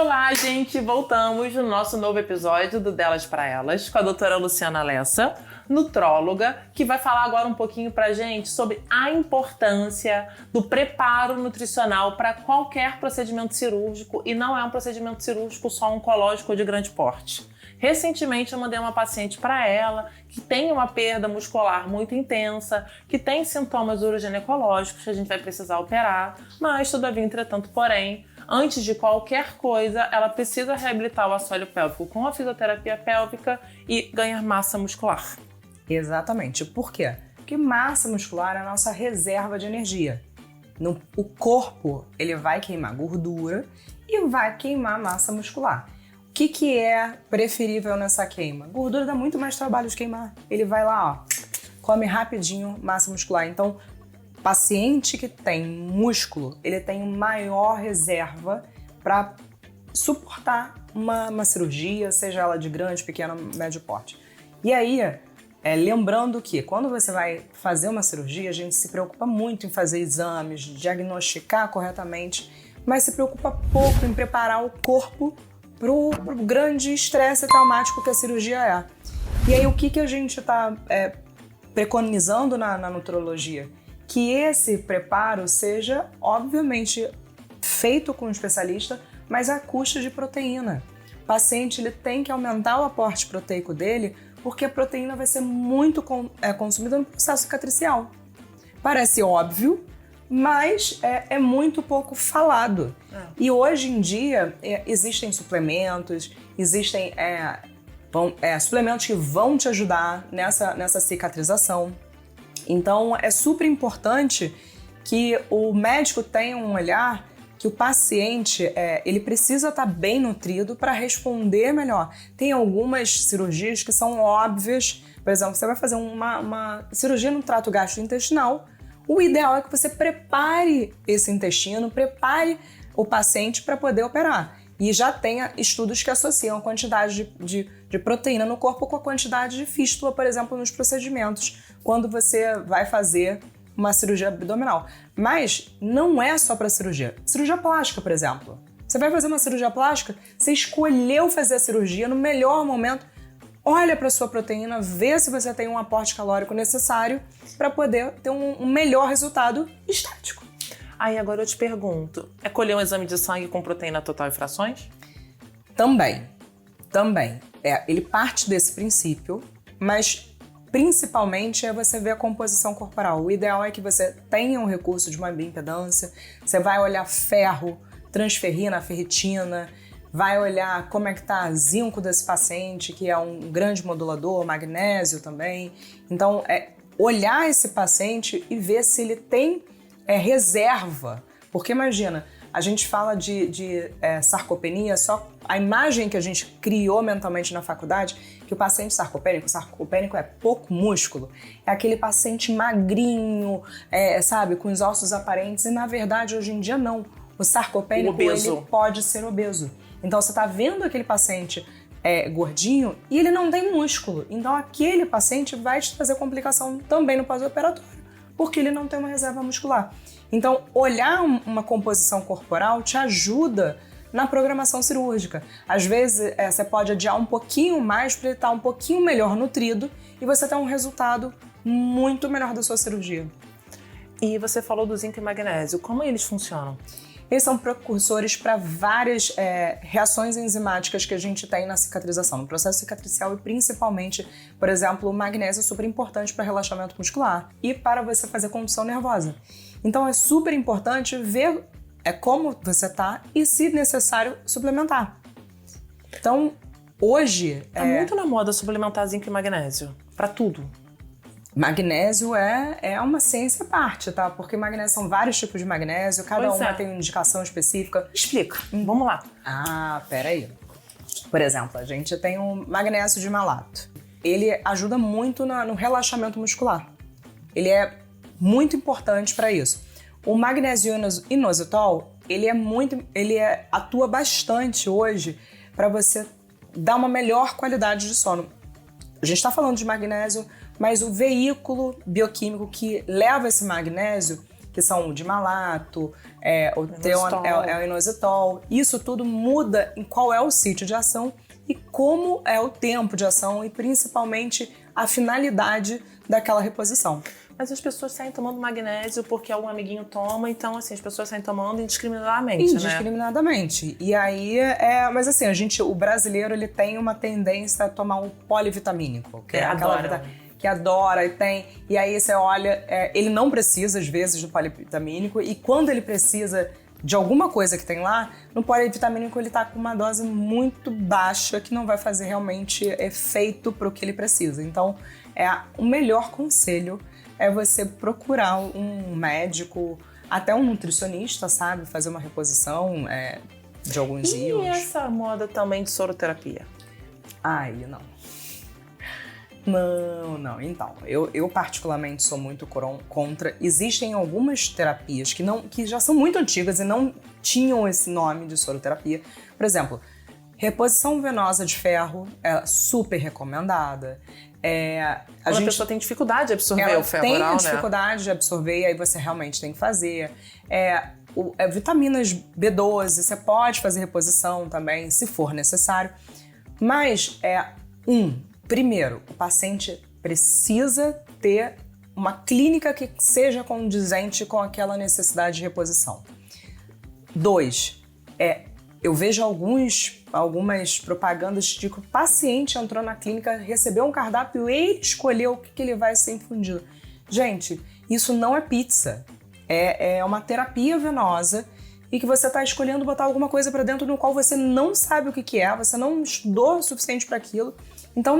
Olá, gente! Voltamos no nosso novo episódio do Delas para Elas com a doutora Luciana Lessa, nutróloga, que vai falar agora um pouquinho pra gente sobre a importância do preparo nutricional para qualquer procedimento cirúrgico, e não é um procedimento cirúrgico só oncológico ou de grande porte. Recentemente eu mandei uma paciente para ela que tem uma perda muscular muito intensa, que tem sintomas uroginecológicos que a gente vai precisar operar, mas todavia, entretanto, porém, antes de qualquer coisa, ela precisa reabilitar o assoalho pélvico com a fisioterapia pélvica e ganhar massa muscular. Exatamente. Por quê? Porque massa muscular é a nossa reserva de energia. O corpo ele vai queimar gordura e vai queimar massa muscular. O que é preferível nessa queima? Gordura dá muito mais trabalho de queimar. Ele vai lá, come rapidinho massa muscular. Então, paciente que tem músculo, ele tem maior reserva para suportar uma cirurgia, seja ela de grande, pequeno, médio porte. E aí, lembrando que quando você vai fazer uma cirurgia, a gente se preocupa muito em fazer exames, diagnosticar corretamente, mas se preocupa pouco em preparar o corpo para o grande estresse traumático que a cirurgia é. E aí, o que a gente está preconizando na nutrologia? Que esse preparo seja, obviamente, feito com um especialista, mas à custa de proteína. O paciente ele tem que aumentar o aporte proteico dele, porque a proteína vai ser muito consumida no processo cicatricial. Parece óbvio, mas é muito pouco falado. E hoje em dia existem suplementos, existem suplementos que vão te ajudar nessa cicatrização. Então é super importante que o médico tenha um olhar que o paciente ele precisa estar bem nutrido para responder melhor. Tem algumas cirurgias que são óbvias, por exemplo, você vai fazer uma cirurgia no trato gastrointestinal, o ideal é que você prepare esse intestino, prepare o paciente para poder operar. E já tenha estudos que associam a quantidade de proteína no corpo com a quantidade de fístula, por exemplo, nos procedimentos, quando você vai fazer uma cirurgia abdominal. Mas não é só para cirurgia. Cirurgia plástica, por exemplo. Você vai fazer uma cirurgia plástica, você escolheu fazer a cirurgia no melhor momento, olha para a sua proteína, vê se você tem um aporte calórico necessário para poder ter um melhor resultado estético. Aí agora eu te pergunto, é colher um exame de sangue com proteína total e frações? Também. Ele parte desse princípio, mas principalmente é você ver a composição corporal. O ideal é que você tenha um recurso de uma bioimpedância, você vai olhar ferro, transferrina, ferritina, vai olhar como é que está zinco desse paciente, que é um grande modulador, magnésio também. Então, olhar esse paciente e ver se ele tem reserva. Porque imagina, a gente fala de sarcopenia, só a imagem que a gente criou mentalmente na faculdade, que o paciente sarcopênico é pouco músculo, é aquele paciente magrinho, sabe, com os ossos aparentes, e na verdade hoje em dia não. O sarcopênico ele pode ser obeso. Então você está vendo aquele paciente gordinho e ele não tem músculo. Então aquele paciente vai te trazer complicação também no pós-operatório, porque ele não tem uma reserva muscular. Então, olhar uma composição corporal te ajuda na programação cirúrgica. Às vezes, você pode adiar um pouquinho mais para ele estar um pouquinho melhor nutrido e você ter um resultado muito melhor da sua cirurgia. E você falou do zinco e magnésio. Como eles funcionam? Eles são precursores para várias reações enzimáticas que a gente tem na cicatrização, no processo cicatricial, e principalmente, por exemplo, o magnésio é super importante para relaxamento muscular e para você fazer condução nervosa. Então é super importante ver como você está e, se necessário, suplementar. Então, hoje... É muito na moda suplementar zinco e magnésio, para tudo. Magnésio é uma ciência à parte, tá? Porque magnésio são vários tipos de magnésio, cada uma tem uma indicação específica. Explica, vamos lá. Peraí. Por exemplo, a gente tem o magnésio de malato. Ele ajuda muito no relaxamento muscular. Ele é muito importante para isso. O magnésio inositol, ele atua bastante hoje para você dar uma melhor qualidade de sono. A gente está falando de magnésio, mas o veículo bioquímico que leva esse magnésio, que são o dimalato, o inositol. Isso tudo muda em qual é o sítio de ação e como é o tempo de ação e principalmente a finalidade daquela reposição. Mas as pessoas saem tomando magnésio porque algum amiguinho toma, então assim, as pessoas saem tomando indiscriminadamente, né? Indiscriminadamente. E aí, mas assim, o brasileiro, ele tem uma tendência a tomar um polivitamínico. Que adora e tem. E aí você olha, ele não precisa, às vezes, do polivitamínico. E quando ele precisa de alguma coisa que tem lá, no polivitamínico ele tá com uma dose muito baixa que não vai fazer realmente efeito pro que ele precisa. Então, o melhor conselho é você procurar um médico, até um nutricionista, sabe? Fazer uma reposição de alguns íons. E essa moda também de soroterapia? Ai, não. Não. Então, eu particularmente sou muito contra. Existem algumas terapias que já são muito antigas e não tinham esse nome de soroterapia. Por exemplo, reposição venosa de ferro é super recomendada. A pessoa tem dificuldade de absorver o ferro oral, né? Tem dificuldade de absorver, aí você realmente tem que fazer. Vitaminas B12, você pode fazer reposição também, se for necessário. Mas, primeiro, o paciente precisa ter uma clínica que seja condizente com aquela necessidade de reposição. 2, eu vejo algumas propagandas de que o paciente entrou na clínica, recebeu um cardápio e ele escolheu o que ele vai ser infundido. Gente, isso não é pizza. É uma terapia venosa e que você está escolhendo botar alguma coisa para dentro no qual você não sabe o que é, você não estudou o suficiente para aquilo. Então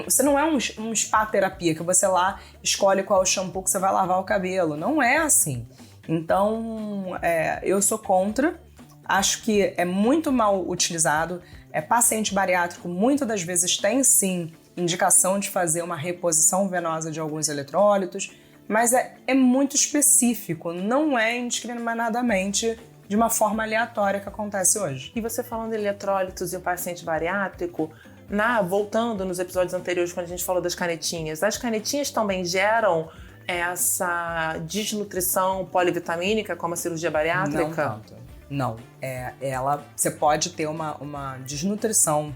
você não é um spa terapia que você lá escolhe qual shampoo que você vai lavar o cabelo. Não é assim. Então, eu sou contra. Acho que é muito mal utilizado. Paciente bariátrico muitas das vezes tem sim indicação de fazer uma reposição venosa de alguns eletrólitos, mas é muito específico, não é indiscriminadamente de uma forma aleatória que acontece hoje. E você falando de eletrólitos e o paciente bariátrico, voltando nos episódios anteriores quando a gente falou das canetinhas, as canetinhas também geram essa desnutrição polivitamínica como a cirurgia bariátrica? Não tanto. Não, você pode ter uma desnutrição,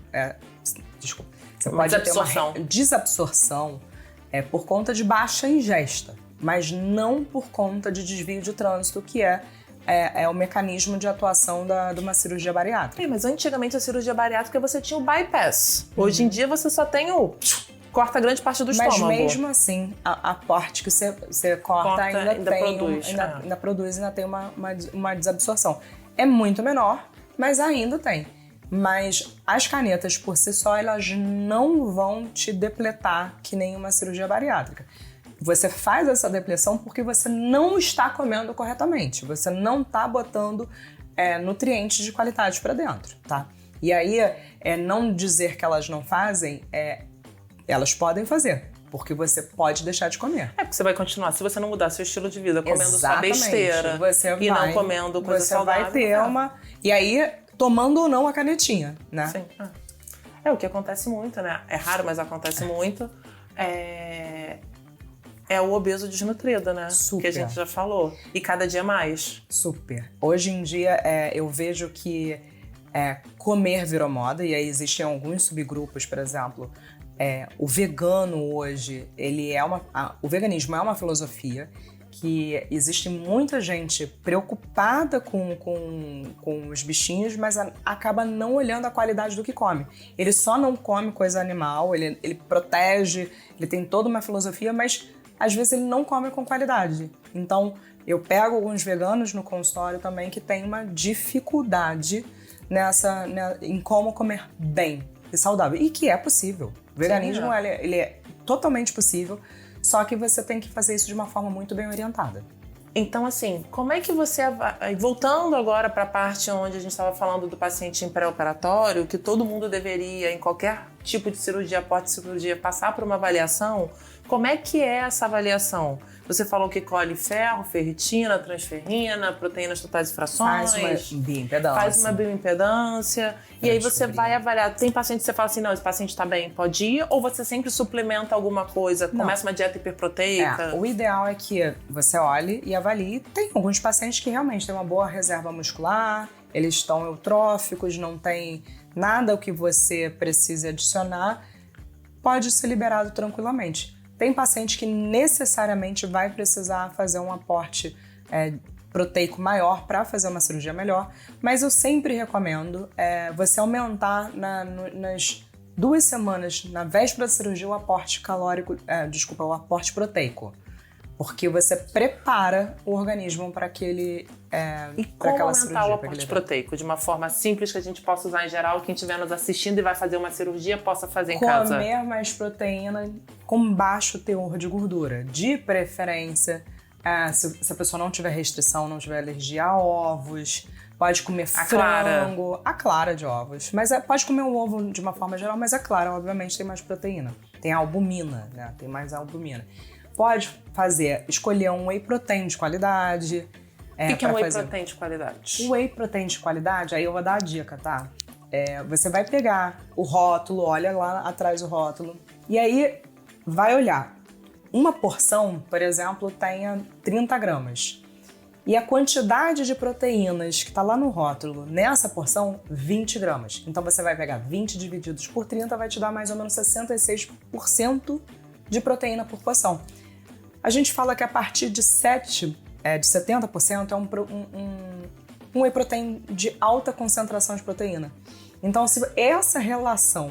você pode ter uma desabsorção por conta de baixa ingesta, mas não por conta de desvio de trânsito, que é o mecanismo de atuação de uma cirurgia bariátrica. Mas antigamente a cirurgia bariátrica você tinha o bypass, hoje em dia você só tem corta grande parte do estômago. Mas mesmo assim, a parte que você corta ainda produz, ainda tem uma desabsorção. É muito menor, mas ainda tem. Mas as canetas, por si só, elas não vão te depletar que nem uma cirurgia bariátrica. Você faz essa depleção porque você não está comendo corretamente. Você não está botando nutrientes de qualidade para dentro, tá? E aí, não dizer que elas não fazem, elas podem fazer. Porque você pode deixar de comer. Porque você vai continuar. Se você não mudar seu estilo de vida, comendo só besteira não comendo coisa saudável. Você vai ter E aí, tomando ou não a canetinha, né? Sim. O que acontece muito, né? É raro, mas acontece muito. É o obeso desnutrido, né? Super. Que a gente já falou. E cada dia mais. Super. Hoje em dia, eu vejo que comer virou moda. E aí existem alguns subgrupos, por exemplo... o vegano hoje, o veganismo é uma filosofia que existe muita gente preocupada com os bichinhos, mas acaba não olhando a qualidade do que come. Ele só não come coisa animal, ele protege, ele tem toda uma filosofia, mas às vezes ele não come com qualidade. Então, eu pego alguns veganos no consultório também que tem uma dificuldade em como comer bem e saudável, e que é possível. O veganismo, ele é totalmente possível, só que você tem que fazer isso de uma forma muito bem orientada. Então, assim, como é que você... Voltando agora para a parte onde a gente estava falando do paciente em pré-operatório, que todo mundo deveria, em qualquer tipo de cirurgia, porte de cirurgia, passar por uma avaliação, como é que é essa avaliação? Você falou que colhe ferro, ferritina, transferrina, proteínas totais e frações. Faz uma bioimpedância. Faz uma bioimpedância. E aí você vai avaliar. Tem paciente que você fala assim, não, esse paciente está bem, pode ir? Ou você sempre suplementa alguma coisa? Não. Começa uma dieta hiperproteica? O ideal é que você olhe e avalie. Tem alguns pacientes que realmente têm uma boa reserva muscular, eles estão eutróficos, não tem nada o que você precise adicionar, pode ser liberado tranquilamente. Tem paciente que necessariamente vai precisar fazer um aporte proteico maior para fazer uma cirurgia melhor, mas eu sempre recomendo você aumentar nas 2 semanas, na véspera da cirurgia, o aporte calórico, o aporte proteico. Porque você prepara o organismo para aquele E como aumentar o aporte proteico? De uma forma simples que a gente possa usar em geral, quem estiver nos assistindo e vai fazer uma cirurgia possa fazer em casa. Comer mais proteína com baixo teor de gordura. De preferência, se a pessoa não tiver restrição, não tiver alergia a ovos, pode comer frango, a clara de ovos. Mas pode comer o ovo de uma forma geral, mas a clara, obviamente, tem mais proteína. Tem albumina, né? Tem mais albumina. Pode escolher um whey protein de qualidade. O que é um whey protein de qualidade? O whey protein de qualidade, aí eu vou dar a dica, tá? Você vai pegar o rótulo, olha lá atrás o rótulo, e aí vai olhar. Uma porção, por exemplo, tenha 30 gramas. E a quantidade de proteínas que está lá no rótulo, nessa porção, 20 gramas. Então você vai pegar 20 divididos por 30, vai te dar mais ou menos 66% de proteína por porção. A gente fala que a partir de 70% é um whey protein de alta concentração de proteína. Então, se essa relação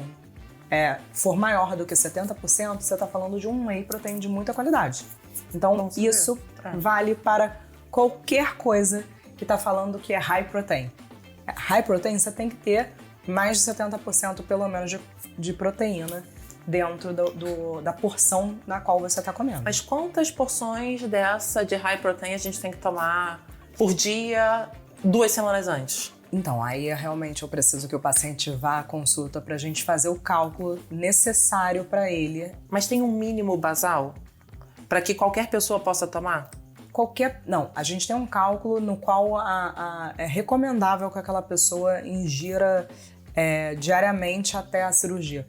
for maior do que 70%, você está falando de um whey protein de muita qualidade. Então, isso vale para qualquer coisa que está falando que é high protein. High protein, você tem que ter mais de 70% pelo menos de proteína dentro da porção na qual você está comendo. Mas quantas porções dessa de high protein a gente tem que tomar por dia, 2 semanas antes? Então, aí realmente eu preciso que o paciente vá à consulta para a gente fazer o cálculo necessário para ele. Mas tem um mínimo basal para que qualquer pessoa possa tomar? Não, a gente tem um cálculo no qual é recomendável que aquela pessoa ingira diariamente até a cirurgia.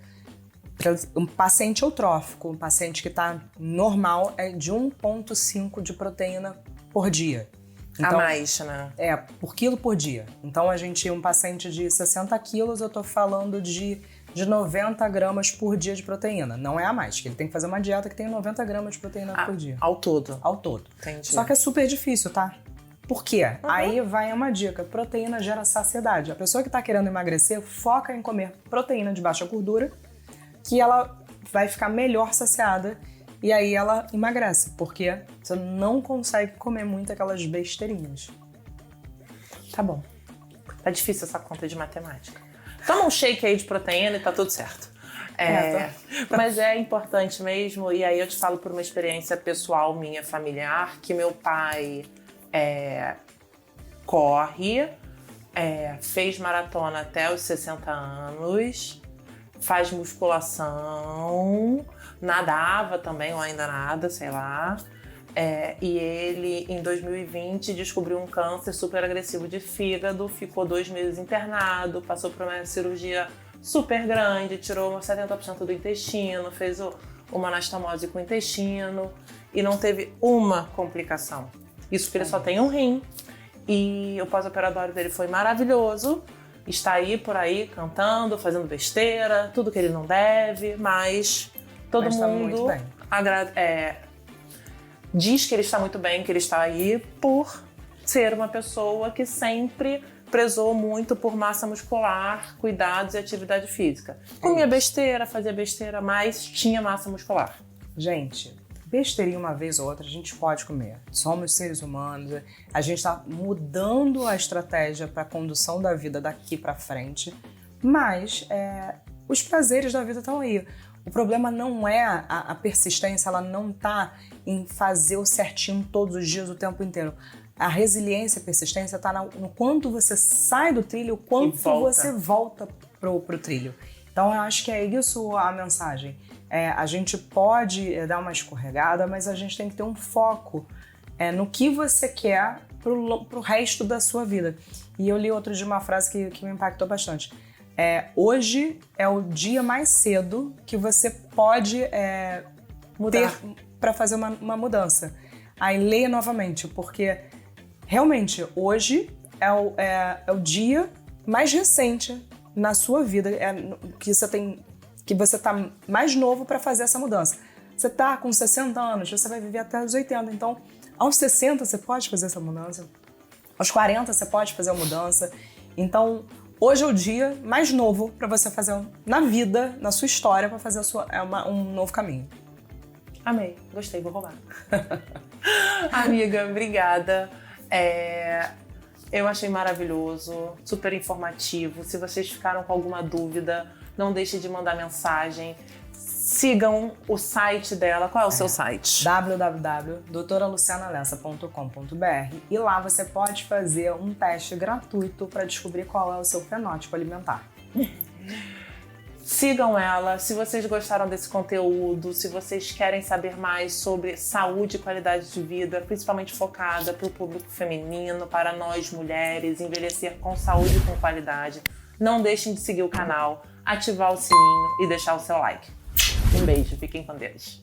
Um paciente eutrófico, um paciente que está normal, é de 1,5 de proteína por dia. Então, a mais, né? Por quilo por dia. Então, um paciente de 60 quilos, eu tô falando de 90 gramas por dia de proteína. Não é a mais, que ele tem que fazer uma dieta que tem 90 gramas de proteína por dia. Ao todo? Ao todo. Entendi. Só que é super difícil, tá? Por quê? Aí vai uma dica. Proteína gera saciedade. A pessoa que tá querendo emagrecer, foca em comer proteína de baixa gordura, que ela vai ficar melhor saciada e aí ela emagrece, porque você não consegue comer muito aquelas besteirinhas. Tá bom. Tá difícil essa conta de matemática. Toma um shake aí de proteína e tá tudo certo. Mas é importante mesmo, e aí eu te falo por uma experiência pessoal minha, familiar, que meu pai corre, fez maratona até os 60 anos, faz musculação, nadava também, ou ainda nada, sei lá. E ele, em 2020, descobriu um câncer super agressivo de fígado, ficou 2 meses internado, passou por uma cirurgia super grande, tirou 70% do intestino, fez uma anastomose com o intestino e não teve uma complicação. Isso porque ele só tem um rim e o pós-operatório dele foi maravilhoso. Está aí por aí cantando, fazendo besteira, tudo que ele não deve, mas todo mundo diz que ele está muito bem, que ele está aí por ser uma pessoa que sempre prezou muito por massa muscular, cuidados e atividade física. Comia besteira, fazia besteira, mas tinha massa muscular. Gente, besteirinha uma vez ou outra a gente pode comer. Somos seres humanos, a gente está mudando a estratégia para a condução da vida daqui para frente, mas os prazeres da vida estão aí. O problema não é a persistência, ela não está em fazer o certinho todos os dias, o tempo inteiro. A resiliência e a persistência está no quanto você sai do trilho, o quanto você volta pro trilho. Então eu acho que é isso a mensagem. A gente pode dar uma escorregada, mas a gente tem que ter um foco no que você quer pro resto da sua vida. E eu li outro dia uma frase que me impactou bastante. Hoje é o dia mais cedo que você pode ter para fazer uma mudança. Aí leia novamente, porque realmente hoje é o dia mais recente na sua vida que você tá mais novo para fazer essa mudança. Você tá com 60 anos, você vai viver até os 80, então aos 60 você pode fazer essa mudança, aos 40 você pode fazer a mudança. Então hoje é o dia mais novo para você fazer na vida, na sua história, para fazer um novo caminho. Amei, gostei, vou roubar. Amiga, obrigada. Eu achei maravilhoso, super informativo. Se vocês ficaram com alguma dúvida, não deixe de mandar mensagem. Sigam o site dela. Qual é o seu site? www.doutoralucianalessa.com.br e lá você pode fazer um teste gratuito para descobrir qual é o seu fenótipo alimentar. Sigam ela. Se vocês gostaram desse conteúdo, se vocês querem saber mais sobre saúde e qualidade de vida, principalmente focada para o público feminino, para nós mulheres, envelhecer com saúde e com qualidade, não deixem de seguir o canal, ativar o sininho e deixar o seu like. Um beijo, fiquem com Deus.